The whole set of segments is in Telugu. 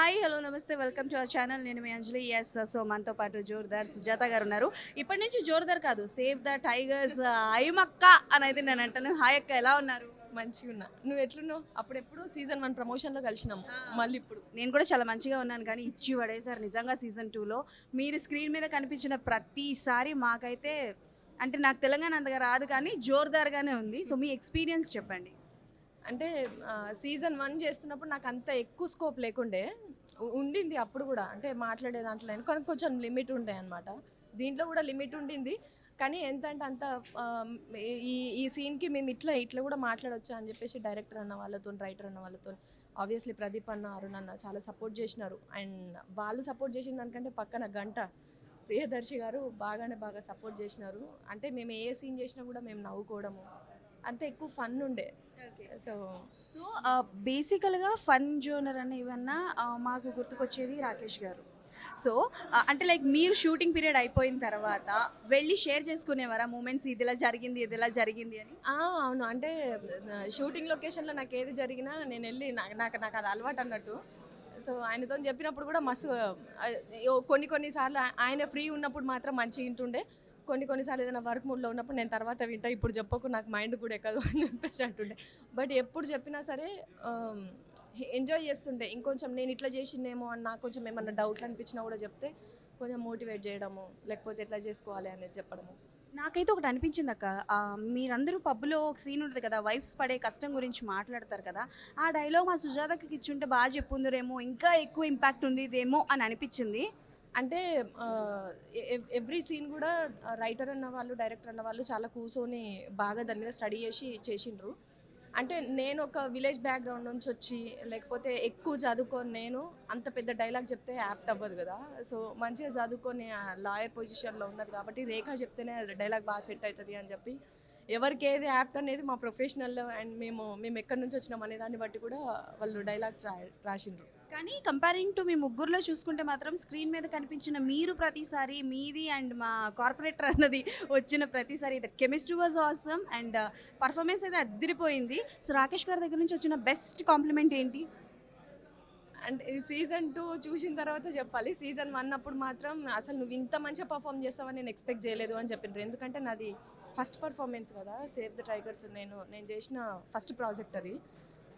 హాయ్ హలో నమస్తే వెల్కమ్ టు అవర్ ఛానల్. నేను మీ అంజలి. సో మనతో పాటు జోర్దార్ సుజాత గారు ఉన్నారు. ఇప్పటి నుంచి జోర్దార్ కాదు, సేవ్ ద టైగర్స్ అయ్యమక్క అని అయితే నేను అంటాను. హాయ్ అక్క, ఎలా ఉన్నారు? మంచిగా ఉన్నా. నువ్వు ఎట్లున్నావు? అప్పుడెప్పుడు సీజన్ 1 ప్రమోషన్లో కలిసినాం, మళ్ళీ ఇప్పుడు. నేను కూడా చాలా మంచిగా ఉన్నాను, కానీ ఇచ్చి పడేసారు నిజంగా. సీజన్ 2లో మీరు స్క్రీన్ మీద కనిపించిన ప్రతిసారి మాకైతే, అంటే నాకు తెలంగాణ అంతగా రాదు కానీ జోర్దార్గానే ఉంది. సో మీ ఎక్స్పీరియన్స్ చెప్పండి. అంటే సీజన్ 1 చేస్తున్నప్పుడు నాకు అంత ఎక్కువ స్కోప్ లేకుండే, ఉండింది అప్పుడు కూడా. అంటే మాట్లాడే దాంట్లో కానీ కొంచెం లిమిట్ ఉండే అనమాట. దీంట్లో కూడా లిమిట్ ఉండింది, కానీ ఎంత అంటే అంత ఈ ఈ సీన్కి మేము ఇట్లా కూడా మాట్లాడొచ్చా అని చెప్పేసి డైరెక్టర్ అన్న వాళ్ళతో, రైటర్ అన్న వాళ్ళతో, ఆబ్వియస్లీ ప్రదీప్ అన్న, అరుణ్ అన్న చాలా సపోర్ట్ చేసినారు. అండ్ వాళ్ళు సపోర్ట్ చేసిన దానికంటే పక్కన గంట ప్రియదర్శి గారు బాగా సపోర్ట్ చేసినారు. అంటే మేము ఏ సీన్ చేసినా కూడా మేము నవ్వుకోవడము, అంత ఎక్కువ ఫన్ ఉండే. సో బేసికల్గా ఫన్ జోనర్ అని ఏమన్నా మాకు గుర్తుకొచ్చేది రాకేష్ గారు. సో అంటే లైక్ మీరు షూటింగ్ పీరియడ్ అయిపోయిన తర్వాత వెళ్ళి షేర్ చేసుకునేవారా మూమెంట్స్, ఇదిలా జరిగింది అని? అవును. అంటే షూటింగ్ లొకేషన్లో నాకు ఏది జరిగినా నేను వెళ్ళి నాకు అది అలవాటు అన్నట్టు. సో ఆయనతో చెప్పినప్పుడు కూడా మస్తు కొన్నిసార్లు ఆయన ఫ్రీ ఉన్నప్పుడు మాత్రం మంచిగా వింటుండే, కొన్నిసార్లు ఏదైనా వర్క్ మూడ్లో ఉన్నప్పుడు నేను తర్వాత వింటా, ఇప్పుడు చెప్పకు నాకు మైండ్ కూడా ఎక్కదు అని చెప్పేసి అంటుండే. బట్ ఎప్పుడు చెప్పినా సరే ఎంజాయ్ చేస్తుండే. ఇంకొంచెం నేను ఇట్లా చేసిందేమో అని నాకు కొంచెం ఏమన్నా డౌట్లు అనిపించినా కూడా చెప్తే కొంచెం మోటివేట్ చేయడము, లేకపోతే ఎట్లా చేసుకోవాలి అనేది చెప్పడము. నాకైతే ఒకటి అనిపించింది అక్క, మీరందరూ పబ్లో ఒక సీన్ ఉంటుంది కదా, వైఫ్స్ పడే కష్టం గురించి మాట్లాడతారు కదా, ఆ డైలాగ్ మా సుజాతకి ఇచ్చుంటే బాగా చెప్పుందరేమో, ఇంకా ఎక్కువ ఇంపాక్ట్ ఉండేదేమో అని అనిపించింది. అంటే ఎవ్రీ సీన్ కూడా రైటర్ అన్న వాళ్ళు, డైరెక్టర్ అన్న వాళ్ళు చాలా కూర్చొని బాగా దాని మీద స్టడీ చేసిండ్రు. అంటే నేను ఒక విలేజ్ బ్యాక్గ్రౌండ్ నుంచి వచ్చి, లేకపోతే ఎక్కువ చదువుకొని నేను అంత పెద్ద డైలాగ్ చెప్తే యాప్ట్ అవ్వదు కదా. సో మంచిగా చదువుకొని లాయర్ పొజిషన్లో ఉన్నది కాబట్టి రేఖ చెప్తేనే డైలాగ్ బాగా సెట్ అవుతుంది అని చెప్పి, ఎవరికి ఏది యాప్ట్ అనేది మా ప్రొఫెషనల్ అండ్ మేము ఎక్కడి నుంచి వచ్చినాం అనే దాన్ని బట్టి కూడా వాళ్ళు డైలాగ్స్ రాసిండ్రు. కానీ కంపేరింగ్ టు మీ ముగ్గురులో చూసుకుంటే మాత్రం స్క్రీన్ మీద కనిపించిన మీరు ప్రతిసారి, మీది అండ్ మా కార్పొరేటర్ అన్నది వచ్చిన ప్రతిసారి the chemistry was awesome and performance అయితే అదిరిపోయింది. సో రాకేష్ గారి దగ్గర నుంచి వచ్చిన బెస్ట్ కాంప్లిమెంట్ ఏంటి? అంటే సీజన్ 2 చూసిన తర్వాత చెప్పాలి. సీజన్ 1 అప్పుడు మాత్రం అసలు నువ్వు ఇంత మంచిగా పర్ఫామ్ చేస్తావని నేను ఎక్స్పెక్ట్ చేయలేదు అని చెప్పిండ్రు. ఎందుకంటే నాది ఫస్ట్ పర్ఫార్మెన్స్ కదా, సేవ్ ద టైగర్స్ నేను చేసిన ఫస్ట్ ప్రాజెక్ట్ అది,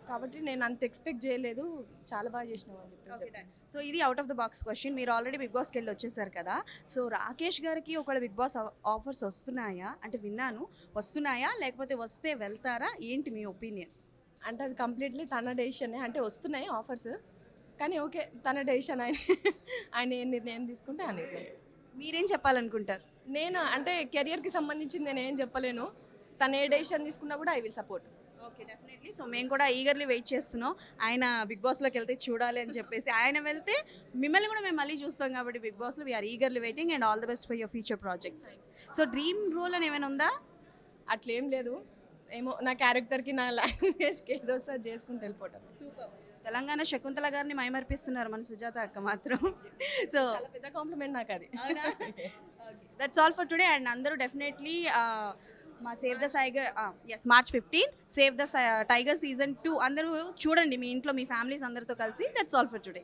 కాబట్టి నేను అంత ఎక్స్పెక్ట్ చేయలేదు, చాలా బాగా చేసినావు అని చెప్పేసి. సో ఇది out of the box question. మీరు ఆల్రెడీ బిగ్ బాస్కి వెళ్ళి వచ్చేసారు కదా, సో రాకేష్ గారికి ఒకవేళ బిగ్ బాస్ ఆఫర్స్ వస్తున్నాయా అంటే, విన్నాను వస్తున్నాయా, లేకపోతే వస్తే వెళ్తారా, ఏంటి మీ ఒపీనియన్? అంటే అది కంప్లీట్లీ తన డెసిషనే. అంటే వస్తున్నాయి ఆఫర్స్, కానీ ఓకే తన డెసిషన్. ఆయన ఏ నిర్ణయం తీసుకుంటే ఆ నిర్ణయం. మీరేం చెప్పాలనుకుంటారు? నేను అంటే కెరియర్కి సంబంధించింది నేను ఏం చెప్పలేను. తను ఏ డెసిషన్ తీసుకున్నా కూడా I will support. Okay, definitely. So మేము కూడా ఈగర్లీ వెయిట్ చేస్తున్నాం ఆయన బిగ్ బాస్లోకి వెళ్తే చూడాలి అని చెప్పేసి. ఆయన వెళ్తే మిమ్మల్ని కూడా మేము మళ్ళీ చూస్తాం కాబట్టి బిగ్ బాస్లో we're eagerly waiting and all the best for your future projects. So dream role అని ఏమైనా ఉందా? అట్లేం లేదు, ఏమో నా క్యారెక్టర్కి, నా లాంగ్వేజ్కి ఏదో వస్తే చేసుకుంటూ వెళ్ళిపోవటం. సూపర్. తెలంగాణ శకుంతల గారిని మైమర్పిస్తున్నారు మన సుజాత అక్క మాత్రం. సో చాలా పెద్ద కాంప్లిమెంట్ నాకు అది. That's all for today. And అందరూ డెఫినెట్లీ మా save the tiger, March 15 save the tiger season 2 అందరూ చూడండి మీ ఇంట్లో మీ ఫ్యామిలీస్ అందరితో కలిసి. That's all for today.